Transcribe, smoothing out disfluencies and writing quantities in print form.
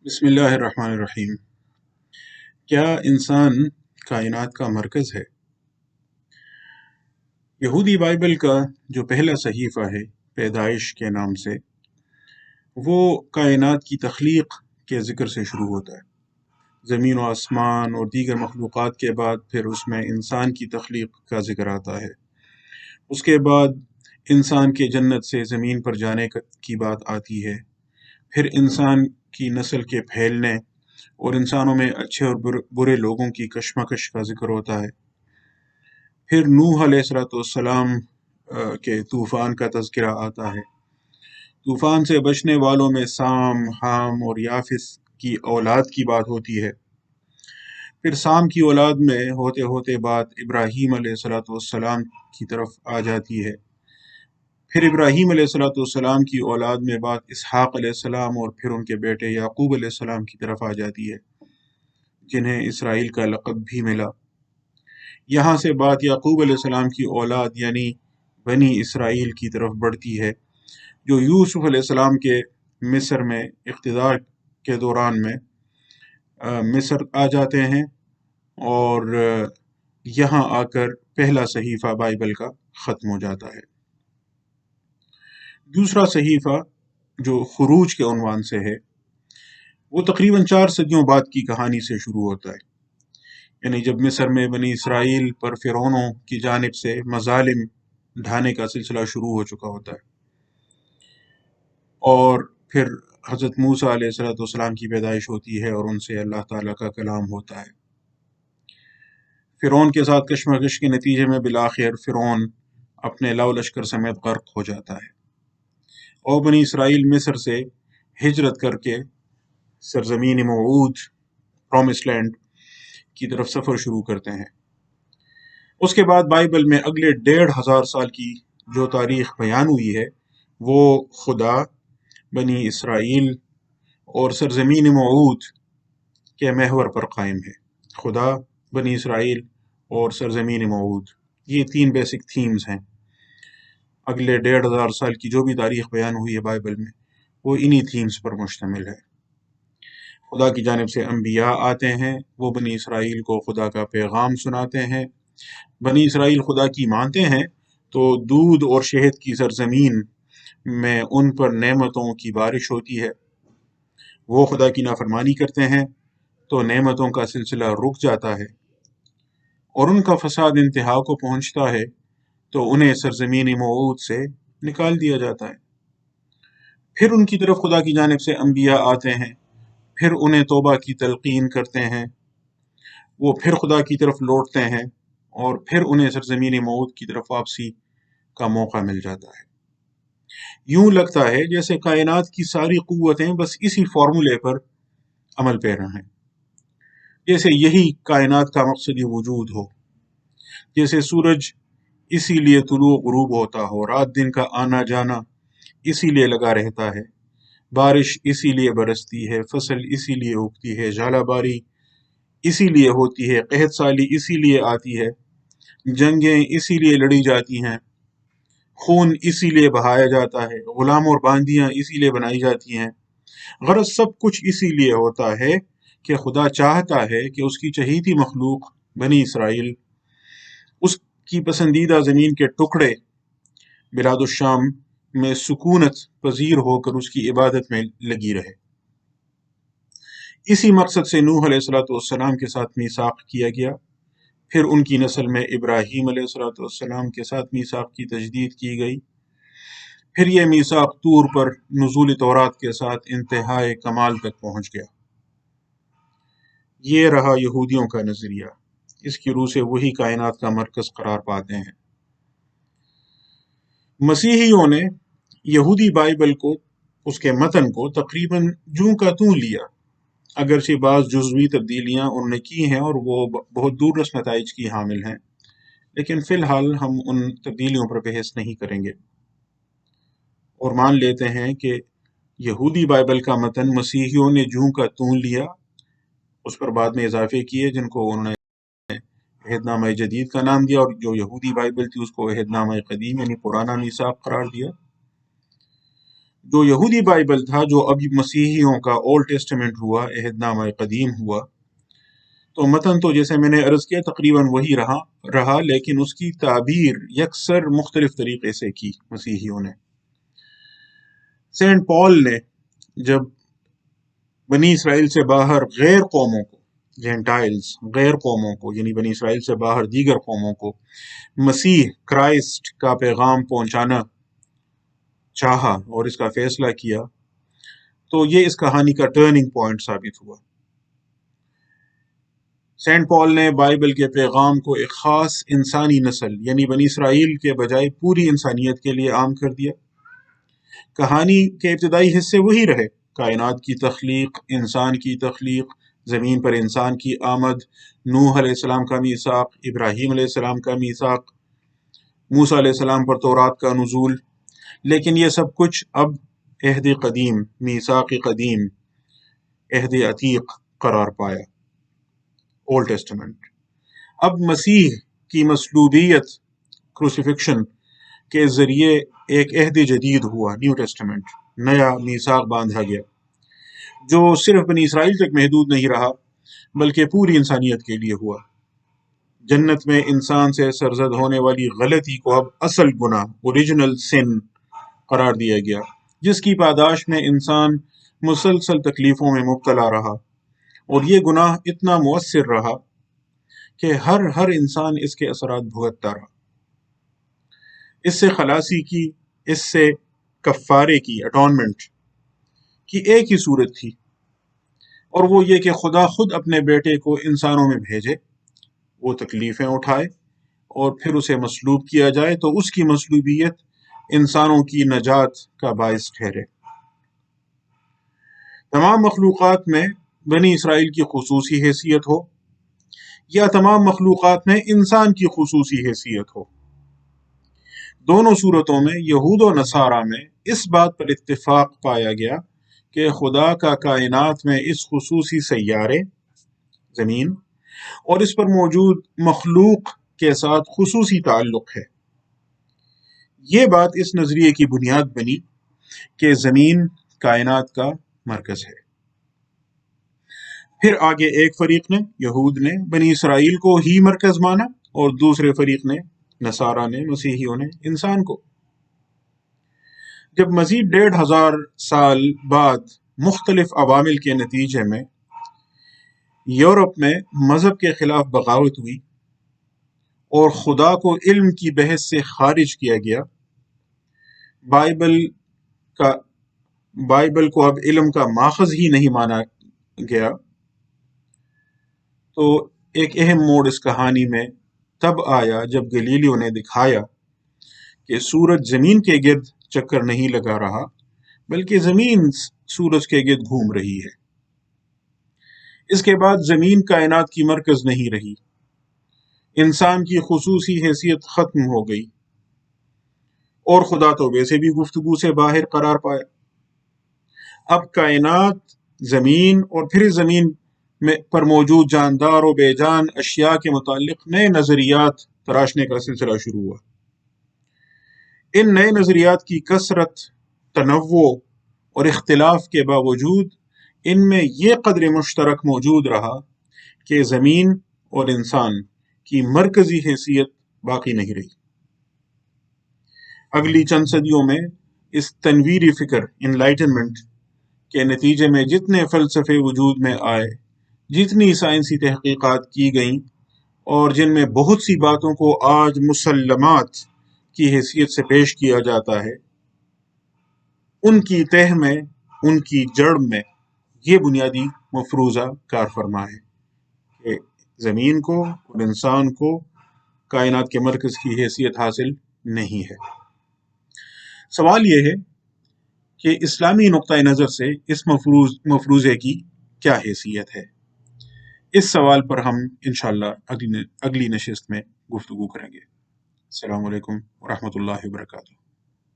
بسم اللہ الرحمن الرحیم۔ کیا انسان کائنات کا مرکز ہے؟ یہودی بائبل کا جو پہلا صحیفہ ہے پیدائش کے نام سے، وہ کائنات کی تخلیق کے ذکر سے شروع ہوتا ہے۔ زمین و آسمان اور دیگر مخلوقات کے بعد پھر اس میں انسان کی تخلیق کا ذکر آتا ہے۔ اس کے بعد انسان کے جنت سے زمین پر جانے کی بات آتی ہے۔ پھر انسان کی نسل کے پھیلنے اور انسانوں میں اچھے اور برے لوگوں کی کشمکش کا ذکر ہوتا ہے۔ پھر نوح علیہ السلام کے طوفان کا تذکرہ آتا ہے۔ طوفان سے بچنے والوں میں سام، حام اور یافس کی اولاد کی بات ہوتی ہے۔ پھر سام کی اولاد میں ہوتے ہوتے بات ابراہیم علیہ السلام کی طرف آ جاتی ہے۔ پھر ابراہیم علیہ السلام کی اولاد میں بات اسحاق علیہ السلام اور پھر ان کے بیٹے یعقوب علیہ السلام کی طرف آ جاتی ہے، جنہیں اسرائیل کا لقب بھی ملا۔ یہاں سے بات یعقوب علیہ السلام کی اولاد یعنی بنی اسرائیل کی طرف بڑھتی ہے، جو یوسف علیہ السلام کے مصر میں اقتدار کے دوران میں مصر آ جاتے ہیں اور یہاں آ کر پہلا صحیفہ بائبل کا ختم ہو جاتا ہے۔ دوسرا صحیفہ جو خروج کے عنوان سے ہے، وہ تقریباً 4 صدیوں بعد کی کہانی سے شروع ہوتا ہے، یعنی جب مصر میں بنی اسرائیل پر فرعونوں کی جانب سے مظالم ڈھانے کا سلسلہ شروع ہو چکا ہوتا ہے، اور پھر حضرت موسیٰ علیہ السلام کی پیدائش ہوتی ہے اور ان سے اللہ تعالیٰ کا کلام ہوتا ہے۔ فرعون کے ساتھ کشمکش کے نتیجے میں بالآخر فرعون اپنے لو لشکر سمیت غرق ہو جاتا ہے، اور بنی اسرائیل مصر سے ہجرت کر کے سرزمین موعود پرومس لینڈ کی طرف سفر شروع کرتے ہیں۔ اس کے بعد بائبل میں اگلے 1500 سال کی جو تاریخ بیان ہوئی ہے، وہ خدا، بنی اسرائیل اور سرزمین موعود کے محور پر قائم ہے۔ خدا، بنی اسرائیل اور سرزمین موعود، یہ 3 بیسک تھیمز ہیں۔ اگلے 1500 سال کی جو بھی تاریخ بیان ہوئی ہے بائبل میں، وہ انہی تھیمز پر مشتمل ہے۔ خدا کی جانب سے انبیاء آتے ہیں، وہ بنی اسرائیل کو خدا کا پیغام سناتے ہیں۔ بنی اسرائیل خدا کی مانتے ہیں تو دودھ اور شہد کی سرزمین میں ان پر نعمتوں کی بارش ہوتی ہے۔ وہ خدا کی نافرمانی کرتے ہیں تو نعمتوں کا سلسلہ رک جاتا ہے، اور ان کا فساد انتہا کو پہنچتا ہے تو انہیں سرزمین موعود سے نکال دیا جاتا ہے۔ پھر ان کی طرف خدا کی جانب سے انبیاء آتے ہیں، پھر انہیں توبہ کی تلقین کرتے ہیں، وہ پھر خدا کی طرف لوٹتے ہیں، اور پھر انہیں سرزمین موعود کی طرف واپسی کا موقع مل جاتا ہے۔ یوں لگتا ہے جیسے کائنات کی ساری قوتیں بس اسی فارمولے پر عمل پیرا ہیں، جیسے یہی کائنات کا مقصدی وجود ہو، جیسے سورج اسی لیے طلوع غروب ہوتا ہو، رات دن کا آنا جانا اسی لیے لگا رہتا ہے، بارش اسی لیے برستی ہے، فصل اسی لیے اگتی ہے، ژالہ باری اسی لیے ہوتی ہے، قحط سالی اسی لیے آتی ہے، جنگیں اسی لیے لڑی جاتی ہیں، خون اسی لیے بہایا جاتا ہے، غلام اور باندیاں اسی لیے بنائی جاتی ہیں۔ غرض سب کچھ اسی لیے ہوتا ہے کہ خدا چاہتا ہے کہ اس کی چہیتی مخلوق بنی اسرائیل اس کی پسندیدہ زمین کے ٹکڑے بلاد الشام میں سکونت پذیر ہو کر اس کی عبادت میں لگی رہے۔ اسی مقصد سے نوح علیہ السلام کے ساتھ میثاق کیا گیا، پھر ان کی نسل میں ابراہیم علیہ السلام کے ساتھ میثاق کی تجدید کی گئی، پھر یہ میثاق طور پر نزول تورات کے ساتھ انتہائے کمال تک پہنچ گیا۔ یہ رہا یہودیوں کا نظریہ، اس کی روح سے وہی کائنات کا مرکز قرار پاتے ہیں۔ مسیحیوں نے یہودی بائبل کو، اس کے متن کو تقریباً جوں کا توں لیا، اگرچہ بعض جزوی تبدیلیاں انہوں نے کی ہیں اور وہ بہت دور رس نتائج کی حامل ہیں، لیکن فی الحال ہم ان تبدیلیوں پر بحث نہیں کریں گے، اور مان لیتے ہیں کہ یہودی بائبل کا متن مسیحیوں نے جوں کا توں لیا، اس پر بعد میں اضافے کیے جن کو انہوں نے عہد نامہ جدید کا نام دیا، اور جو یہودی بائبل تھی اس کو عہد نامہ قدیم یعنی پرانا میثاق قرار دیا۔ جو یہودی بائبل تھا، جو اب مسیحیوں کا اولڈ ٹیسٹمنٹ ہوا، عہد نامہ قدیم ہوا، تو متن تو جیسے میں نے عرض کیا تقریباً وہی رہا، لیکن اس کی تعبیر یکسر مختلف طریقے سے کی مسیحیوں نے۔ سینٹ پال نے جب بنی اسرائیل سے باہر غیر قوموں کو، جینٹائلز، غیر قوموں کو، یعنی بنی اسرائیل سے باہر دیگر قوموں کو مسیح کرائسٹ کا پیغام پہنچانا چاہا اور اس کا فیصلہ کیا، تو یہ اس کہانی کا ٹرننگ پوائنٹ ثابت ہوا۔ سینٹ پال نے بائبل کے پیغام کو ایک خاص انسانی نسل یعنی بنی اسرائیل کے بجائے پوری انسانیت کے لیے عام کر دیا۔ کہانی کے ابتدائی حصے وہی رہے، کائنات کی تخلیق، انسان کی تخلیق، زمین پر انسان کی آمد، نوح علیہ السلام کا میثاق، ابراہیم علیہ السلام کا میثاق، موسیٰ علیہ السلام پر تورات کا نزول، لیکن یہ سب کچھ اب عہد قدیم، میثاق قدیم، عہد عتیق قرار پایا، اولڈ ٹیسٹمنٹ۔ اب مسیح کی مصلوبیت، کروسیفکشن کے ذریعے ایک عہد جدید ہوا، نیو ٹیسٹمنٹ، نیا میثاق باندھا گیا، جو صرف بنی اسرائیل تک محدود نہیں رہا بلکہ پوری انسانیت کے لیے ہوا۔ جنت میں انسان سے سرزد ہونے والی غلطی کو اب اصل گناہ، اوریجنل سن قرار دیا گیا، جس کی پاداش میں انسان مسلسل تکلیفوں میں مبتلا رہا، اور یہ گناہ اتنا مؤثر رہا کہ ہر انسان اس کے اثرات بھگتتا رہا۔ اس سے خلاصی کی، اس سے کفارے کی، اٹونمنٹ کی ایک ہی صورت تھی، اور وہ یہ کہ خدا خود اپنے بیٹے کو انسانوں میں بھیجے، وہ تکلیفیں اٹھائے اور پھر اسے مصلوب کیا جائے، تو اس کی مصلوبیت انسانوں کی نجات کا باعث ٹھہرے۔ تمام مخلوقات میں بنی اسرائیل کی خصوصی حیثیت ہو یا تمام مخلوقات میں انسان کی خصوصی حیثیت ہو، دونوں صورتوں میں یہود و نصارہ میں اس بات پر اتفاق پایا گیا کہ خدا کا کائنات میں اس خصوصی سیارے، زمین، اور اس پر موجود مخلوق کے ساتھ خصوصی تعلق ہے۔ یہ بات اس نظریے کی بنیاد بنی کہ زمین کائنات کا مرکز ہے۔ پھر آگے ایک فریق نے، یہود نے، بنی اسرائیل کو ہی مرکز مانا، اور دوسرے فریق نے، نصارہ نے، مسیحیوں نے، انسان کو۔ جب مزید 1500 سال بعد مختلف عوامل کے نتیجے میں یورپ میں مذہب کے خلاف بغاوت ہوئی اور خدا کو علم کی بحث سے خارج کیا گیا، بائبل کو اب علم کا ماخذ ہی نہیں مانا گیا، تو ایک اہم موڑ اس کہانی میں تب آیا جب گلیلیو نے دکھایا کہ سورج زمین کے گرد چکر نہیں لگا رہا بلکہ زمین سورج کے گرد گھوم رہی ہے۔ اس کے بعد زمین کائنات کی مرکز نہیں رہی، انسان کی خصوصی حیثیت ختم ہو گئی، اور خدا تو ویسے بھی گفتگو سے باہر قرار پایا۔ اب کائنات، زمین اور پھر زمین پر موجود جاندار و بے جان اشیاء کے متعلق نئے نظریات تراشنے کا سلسلہ شروع ہوا۔ ان نئے نظریات کی کثرت، تنوع اور اختلاف کے باوجود ان میں یہ قدر مشترک موجود رہا کہ زمین اور انسان کی مرکزی حیثیت باقی نہیں رہی۔ اگلی چند صدیوں میں اس تنویری فکر، انلائٹنمنٹ کے نتیجے میں جتنے فلسفے وجود میں آئے، جتنی سائنسی تحقیقات کی گئیں، اور جن میں بہت سی باتوں کو آج مسلمات کی حیثیت سے پیش کیا جاتا ہے، ان کی تہ میں، ان کی جڑ میں یہ بنیادی مفروضہ کار فرما ہے کہ زمین کو اور انسان کو کائنات کے مرکز کی حیثیت حاصل نہیں ہے۔ سوال یہ ہے کہ اسلامی نقطہ نظر سے اس مفروضے کی کیا حیثیت ہے؟ اس سوال پر ہم انشاءاللہ اگلی نشست میں گفتگو کریں گے۔ السلام علیکم ورحمۃ اللہ وبرکاتہ۔